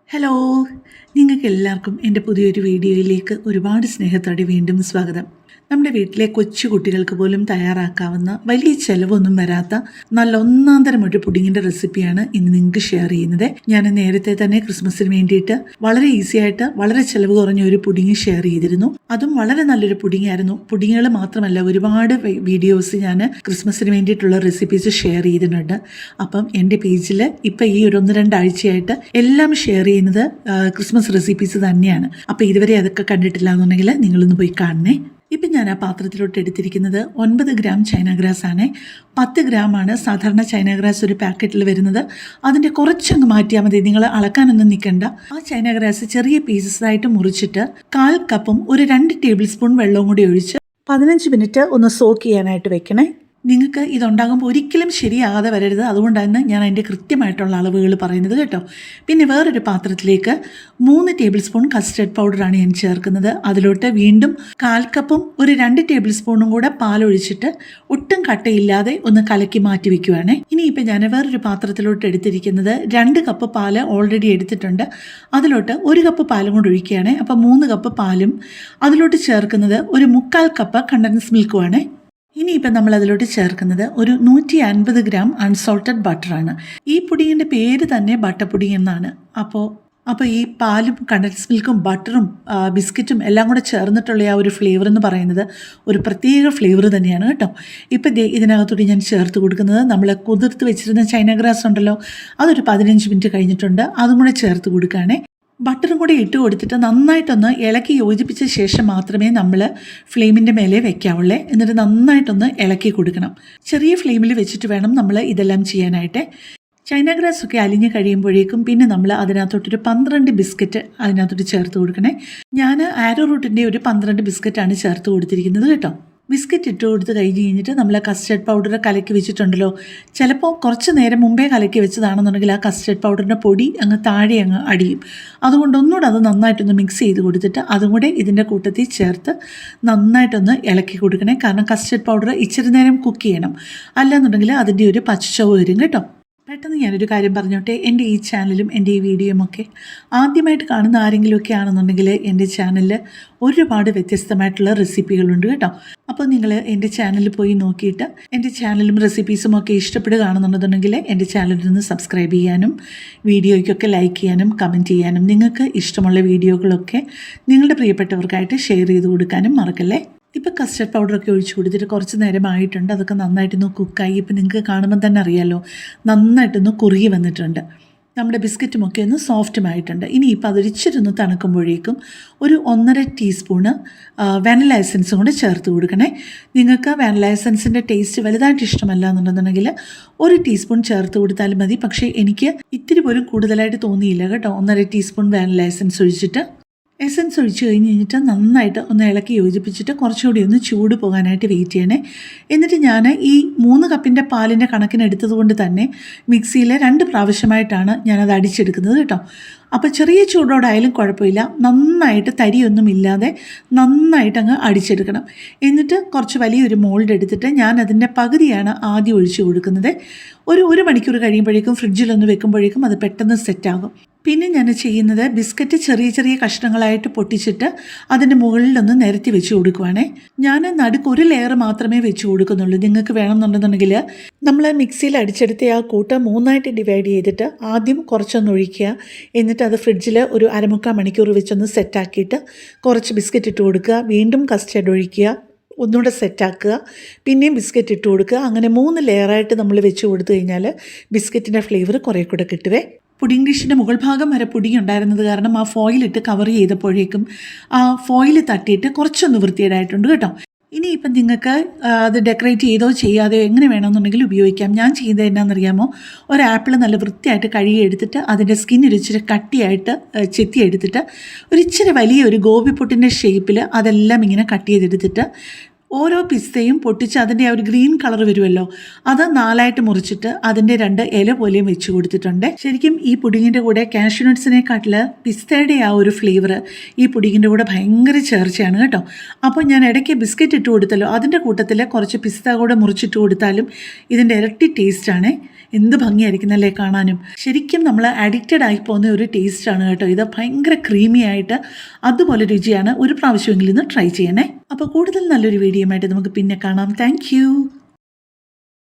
Hello, നിങ്ങൾക്കെല്ലാവർക്കും എൻ്റെ പുതിയൊരു വീഡിയോയിലേക്ക് ഒരുപാട് സ്നേഹത്തോടെ വീണ്ടും സ്വാഗതം. നമ്മുടെ വീട്ടിലെ കൊച്ചു കുട്ടികൾക്ക് പോലും തയ്യാറാക്കാവുന്ന വലിയ ചിലവൊന്നും വരാത്ത നല്ല ഒന്നാന്തരം ഒരു പുഡിങ്ങിൻ്റെ റെസിപ്പിയാണ് ഇന്ന് നിങ്ങൾക്ക് ഷെയർ ചെയ്യുന്നത്. ഞാൻ നേരത്തെ തന്നെ ക്രിസ്മസിന് വേണ്ടിയിട്ട് വളരെ ഈസി ആയിട്ട് വളരെ ചിലവ് കുറഞ്ഞ ഒരു പുഡിങ് ഷെയർ ചെയ്തിരുന്നു. അതും വളരെ നല്ലൊരു പുഡിങ് ആയിരുന്നു. പുഡിങ്ങുകൾ മാത്രമല്ല, ഒരുപാട് വീഡിയോസ് ഞാൻ ക്രിസ്മസിന് വേണ്ടിയിട്ടുള്ള റെസിപ്പീസ് ഷെയർ ചെയ്തിട്ടുണ്ട്. അപ്പം എൻ്റെ പേജിൽ ഇപ്പം ഈ ഒരു 1-2 ആഴ്ചയായിട്ട് എല്ലാം ഷെയർ ചെയ്യുന്നത് ക്രിസ്മസ് റെസിപ്പീസ് തന്നെയാണ്. അപ്പോൾ ഇതുവരെ അതൊക്കെ കണ്ടിട്ടില്ല എന്നുണ്ടെങ്കിൽ നിങ്ങളൊന്ന് പോയി കാണണേ. ഇപ്പം ഞാൻ ആ പാത്രത്തിലോട്ട് എടുത്തിരിക്കുന്നത് 9 ഗ്രാം ചൈന ഗ്രാസ് ആണ്. 10 ഗ്രാമാണ് സാധാരണ ചൈന ഗ്രാസ് ഒരു പാക്കറ്റിൽ വരുന്നത്. അതിൻ്റെ കുറച്ചങ്ങ് മാറ്റിയാൽ മതി, നിങ്ങൾ അളക്കാനൊന്നും നിൽക്കണ്ട. ആ ചൈന ഗ്രാസ് ചെറിയ പീസസ് ആയിട്ട് മുറിച്ചിട്ട് 1/4 കപ്പും ഒരു 2 ടേബിൾ സ്പൂൺ വെള്ളവും കൂടി ഒഴിച്ച് 15 മിനിറ്റ് ഒന്ന് സോക്ക് ചെയ്യാനായിട്ട് വെക്കണേ. നിങ്ങൾക്ക് ഇതുണ്ടാകുമ്പോൾ ഒരിക്കലും ശരിയാകാതെ വരരുത്, അതുകൊണ്ടാണ് ഞാൻ അതിൻ്റെ കൃത്യമായിട്ടുള്ള അളവുകൾ പറയുന്നത് കേട്ടോ. പിന്നെ വേറൊരു പാത്രത്തിലേക്ക് 3 ടേബിൾ സ്പൂൺ കസ്റ്റർഡ് പൗഡറാണ് ഞാൻ ചേർക്കുന്നത്. അതിലോട്ട് വീണ്ടും 1/4 കപ്പും ഒരു 2 ടേബിൾ സ്പൂണും കൂടെ പാലൊഴിച്ചിട്ട് ഒട്ടും കട്ടയില്ലാതെ ഒന്ന് കലക്കി മാറ്റി വെക്കുവാണ്. ഇനിയിപ്പോൾ ഞാൻ വേറൊരു പാത്രത്തിലോട്ട് എടുത്തിരിക്കുന്നത് 2 കപ്പ് പാല് ഓൾറെഡി എടുത്തിട്ടുണ്ട്. അതിലോട്ട് 1 കപ്പ് പാലും കൂടെ ഒഴിക്കുകയാണ്. അപ്പോൾ 3 കപ്പ് പാലും അതിലോട്ട് ചേർക്കുന്നത് ഒരു 1/4 കപ്പ് കണ്ടൻസ് മിൽക്കുമാണ്. ഇനിയിപ്പം നമ്മൾ അതിലോട്ട് ചേർക്കുന്നത് ഒരു 150 ഗ്രാം അൺസോൾട്ടഡ് ബട്ടറാണ്. ഈ പുഡിങ്ങിൻ്റെ പേര് തന്നെ ബട്ടർ പുഡിങ് എന്നാണ്. അപ്പോൾ ഈ പാലും കണ്ടൻസ് മിൽക്കും ബട്ടറും ബിസ്ക്കറ്റും എല്ലാം കൂടെ ചേർന്നിട്ടുള്ള ആ ഒരു ഫ്ലേവർ എന്ന് പറയുന്നത് ഒരു പ്രത്യേക ഫ്ലേവർ തന്നെയാണ് കേട്ടോ. ഇപ്പം ഇതിനകത്തോട്ട് ഞാൻ ചേർത്ത് കൊടുക്കുന്നത് നമ്മൾ കുതിർത്ത് വെച്ചിരുന്ന ചൈന ഗ്രാസ് ഉണ്ടല്ലോ, അതൊരു 15 മിനിറ്റ് കഴിഞ്ഞിട്ടുണ്ട്. അതും കൂടെ ചേർത്ത് കൊടുക്കുകയാണേ. ബട്ടറും കൂടി ഇട്ട് കൊടുത്തിട്ട് നന്നായിട്ടൊന്ന് ഇളക്കി യോജിപ്പിച്ച ശേഷം മാത്രമേ നമ്മൾ ഫ്ലെയിമിൻ്റെ മേലെ വെക്കാവുള്ളേ. എന്നിട്ട് നന്നായിട്ടൊന്ന് ഇളക്കി കൊടുക്കണം. ചെറിയ ഫ്ലെയിമിൽ വെച്ചിട്ട് വേണം നമ്മൾ ഇതെല്ലാം ചെയ്യാനായിട്ട്. ചൈന ഗ്രാസ് ഒക്കെ അലിഞ്ഞ് കഴിയുമ്പോഴേക്കും പിന്നെ നമ്മൾ അതിനകത്തോട്ടൊരു 12 ബിസ്ക്കറ്റ് അതിനകത്തോട്ട് ചേർത്ത് കൊടുക്കണേ. ഞാൻ ആരോ റൂട്ടിൻ്റെ ഒരു 12 ബിസ്ക്കറ്റാണ് ചേർത്ത് കൊടുത്തിരിക്കുന്നത് കേട്ടോ. ബിസ്ക്കറ്റ് ഇട്ട് കൊടുത്ത് കഴിഞ്ഞിട്ട് നമ്മൾ കസ്റ്റർഡ് പൗഡർ കലക്കി വെച്ചിട്ടുണ്ടല്ലോ, ചിലപ്പോൾ കുറച്ച് നേരം മുമ്പേ കലക്കി വെച്ചതാണെന്നുണ്ടെങ്കിൽ ആ കസ്റ്റർഡ് പൗഡറിൻ്റെ പൊടി അങ്ങ് താഴെ അങ്ങ് അടിയും. അതുകൊണ്ട് ഒന്നുകൂടെ അത് നന്നായിട്ടൊന്ന് മിക്സ് ചെയ്ത് കൊടുത്തിട്ട് അതും കൂടെ ഇതിൻ്റെ കൂട്ടത്തിൽ ചേർത്ത് നന്നായിട്ടൊന്ന് ഇളക്കി കൊടുക്കണേ. കാരണം കസ്റ്റർഡ് പൗഡർ ഇച്ചിരി നേരം കുക്ക് ചെയ്യണം, അല്ലാന്നുണ്ടെങ്കിൽ അതിൻ്റെ ഒരു പച്ചച്ചവ് വരും കേട്ടോ. പെട്ടെന്ന് ഞാനൊരു കാര്യം പറഞ്ഞോട്ടെ, എൻ്റെ ഈ ചാനലും എൻ്റെ ഈ വീഡിയോയും ഒക്കെ ആദ്യമായിട്ട് കാണുന്ന ആരെങ്കിലുമൊക്കെ ആണെന്നുണ്ടെങ്കിൽ എൻ്റെ ചാനലിൽ ഒരുപാട് വ്യത്യസ്തമായിട്ടുള്ള റെസിപ്പികളുണ്ട് കേട്ടോ. അപ്പോൾ നിങ്ങൾ എൻ്റെ ചാനലിൽ പോയി നോക്കിയിട്ട് എൻ്റെ ചാനലും റെസിപ്പീസും ഒക്കെ ഇഷ്ടപ്പെടുകയാണെന്നുണ്ടെന്നുണ്ടെങ്കിൽ എൻ്റെ ചാനലിൽ നിന്ന് സബ്സ്ക്രൈബ് ചെയ്യാനും വീഡിയോയ്ക്കൊക്കെ ലൈക്ക് ചെയ്യാനും കമൻറ്റ് ചെയ്യാനും നിങ്ങൾക്ക് ഇഷ്ടമുള്ള വീഡിയോകളൊക്കെ നിങ്ങളുടെ പ്രിയപ്പെട്ടവർക്കായിട്ട് ഷെയർ ചെയ്ത് കൊടുക്കാനും മറക്കല്ലേ. ഇപ്പോൾ കസ്റ്റർഡ് പൗഡറൊക്കെ ഒഴിച്ച് കൊടുത്തിട്ട് കുറച്ച് നേരമായിട്ടുണ്ട്. അതൊക്കെ നന്നായിട്ടൊന്ന് കുക്കായി. ഇപ്പോൾ നിങ്ങൾക്ക് കാണുമ്പോൾ തന്നെ അറിയാമല്ലോ, നന്നായിട്ടൊന്ന് കുറുകി വന്നിട്ടുണ്ട്. നമ്മുടെ ബിസ്ക്കറ്റുമൊക്കെ ഒന്ന് സോഫ്റ്റുമായിട്ടുണ്ട്. ഇനിയിപ്പോൾ അതൊരിച്ചിരി ഒന്ന് തണുക്കുമ്പോഴേക്കും ഒരു 1.5 ടീസ്പൂണ് വാനില എസൻസും കൂടെ ചേർത്ത് കൊടുക്കണേ. നിങ്ങൾക്ക് വാനില എസൻസിൻ്റെ ടേസ്റ്റ് വലുതായിട്ട് ഇഷ്ടമല്ല എന്നുണ്ടെന്നുണ്ടെങ്കിൽ 1 ടീസ്പൂൺ ചേർത്ത് കൊടുത്താലും മതി. പക്ഷേ എനിക്ക് ഇത്തിരി പോലും കൂടുതലായിട്ട് തോന്നിയില്ല കേട്ടോ. 1.5 ടീസ്പൂൺ വാനില എസൻസ് ഒഴിച്ചിട്ട് ഒഴിച്ച് കഴിഞ്ഞിട്ട് നന്നായിട്ട് ഒന്ന് ഇളക്കി യോജിപ്പിച്ചിട്ട് കുറച്ചുകൂടി ഒന്ന് ചൂട് പോകാനായിട്ട് വെയിറ്റ് ചെയ്യണേ. എന്നിട്ട് ഞാൻ ഈ 3 കപ്പിൻ്റെ പാലിൻ്റെ കണക്കിനെടുത്തത് കൊണ്ട് തന്നെ മിക്സിയിൽ 2 പ്രാവശ്യമായിട്ടാണ് ഞാനത് അടിച്ചെടുക്കുന്നത് കേട്ടോ. അപ്പോൾ ചെറിയ ചൂടോടായാലും കുഴപ്പമില്ല, നന്നായിട്ട് തരിയൊന്നും ഇല്ലാതെ നന്നായിട്ട് അങ്ങ് അടിച്ചെടുക്കണം. എന്നിട്ട് കുറച്ച് വലിയൊരു മോൾഡ് എടുത്തിട്ട് ഞാൻ അതിൻ്റെ പകുതിയാണ് ആദ്യം ഒഴിച്ച് കൊടുക്കുന്നത്. ഒരു മണിക്കൂർ കഴിയുമ്പോഴേക്കും ഫ്രിഡ്ജിലൊന്ന് വെക്കുമ്പോഴേക്കും അത് പെട്ടെന്ന് സെറ്റാകും. പിന്നെ ഞാൻ ചെയ്യുന്നത് ബിസ്ക്കറ്റ് ചെറിയ ചെറിയ കഷ്ണങ്ങളായിട്ട് പൊട്ടിച്ചിട്ട് അതിൻ്റെ മുകളിലൊന്ന് നിരത്തി വെച്ച് കൊടുക്കുവാണേ. ഞാൻ നടുക്ക് ഒരു ലെയർ മാത്രമേ വെച്ച് കൊടുക്കുന്നുള്ളൂ. നിങ്ങൾക്ക് വേണമെന്നുണ്ടെന്നുണ്ടെങ്കിൽ നമ്മൾ മിക്സിയിൽ അടിച്ചെടുത്ത ആ കൂട്ട് 3ആയിട്ട് ഡിവൈഡ് ചെയ്തിട്ട് ആദ്യം കുറച്ചൊന്ന് ഒഴിക്കുക. എന്നിട്ട് അത് ഫ്രിഡ്ജിൽ ഒരു 1/4 മണിക്കൂർ വെച്ചൊന്ന് സെറ്റാക്കിയിട്ട് കുറച്ച് ബിസ്ക്കറ്റ് ഇട്ട് കൊടുക്കുക. വീണ്ടും കസ്റ്റർഡ് ഒഴിക്കുക, ഒന്നുകൂടെ സെറ്റാക്കുക, പിന്നെയും ബിസ്ക്കറ്റ് ഇട്ട് കൊടുക്കുക. അങ്ങനെ 3 ലെയറായിട്ട് നമ്മൾ വെച്ച് കൊടുത്തു കഴിഞ്ഞാൽ ബിസ്ക്കറ്റിൻ്റെ ഫ്ലേവർ കുറേ കൂടെ കിട്ടുവേ. പുഡിംഗ് ഡിഷിൻ്റെ മുകൾ ഭാഗം വരെ പുഡിംഗ് ഉണ്ടായിരുന്നത് കാരണം ആ ഫോയിലിട്ട് കവർ ചെയ്തപ്പോഴേക്കും ആ ഫോയിൽ തട്ടിയിട്ട് കുറച്ചൊന്ന് വൃത്തികേടായിട്ടുണ്ട് കേട്ടോ. ഇനിയിപ്പം നിങ്ങൾക്ക് അത് ഡെക്കറേറ്റ് ചെയ്തോ ചെയ്യാതെയോ എങ്ങനെ വേണമെന്നുണ്ടെങ്കിൽ ഉപയോഗിക്കാം. ഞാൻ ചെയ്തത് എന്നാണെന്നറിയാമോ, ഒരു ആപ്പിൾ നല്ല വൃത്തിയായിട്ട് കഴുകി എടുത്തിട്ട് അതിൻ്റെ സ്കിന്നൊരിച്ചിരി കട്ടിയായിട്ട് ചെത്തി എടുത്തിട്ട് ഒരിച്ചിരി വലിയ ഒരു ഗോപിപ്പൊട്ടിൻ്റെ ഷേപ്പിൽ അതെല്ലാം ഇങ്ങനെ കട്ട് ചെയ്തെടുത്തിട്ട് ഓരോ പിസ്തയും പൊട്ടിച്ച് അതിൻ്റെ ആ ഒരു ഗ്രീൻ കളർ വരുമല്ലോ, അത് 4ആയിട്ട് മുറിച്ചിട്ട് അതിൻ്റെ 2 ഇല പോലെയും വെച്ച് കൊടുത്തിട്ടുണ്ട്. ശരിക്കും ഈ പുഡിങ്ങിൻ്റെ കൂടെ കാഷ്യൂ നട്ട്സിനെക്കാട്ടിൽ പിസ്തയുടെ ആ ഒരു ഫ്ലേവർ ഈ പുഡിങ്ങിൻ്റെ കൂടെ ഭയങ്കര ചേർച്ചയാണ് കേട്ടോ. അപ്പോൾ ഞാൻ ഇടയ്ക്ക് ബിസ്ക്കറ്റ് ഇട്ട് കൊടുത്തല്ലോ, അതിൻ്റെ കൂട്ടത്തിൽ കുറച്ച് പിസ്ത കൂടെ മുറിച്ചിട്ട് കൊടുത്താലും ഇതിൻ്റെ ഇരട്ടി ടേസ്റ്റാണ്. എന്ത് ഭംഗിയായിരിക്കുന്നല്ലേ കാണാനും. ശരിക്കും നമ്മൾ അഡിക്റ്റഡ് ആയി പോകുന്ന ഒരു ടേസ്റ്റാണ് കേട്ടോ ഇത്. ഭയങ്കര ക്രീമി ആയിട്ട് അതുപോലെ രുചിയാണ്. ഒരു പ്രാവശ്യമെങ്കിലും ഇന്ന് ട്രൈ ചെയ്യണേ. അപ്പോൾ കൂടുതൽ നല്ലൊരു വീഡിയോ ആയിട്ട് നമുക്ക് പിന്നെ കാണാം. താങ്ക്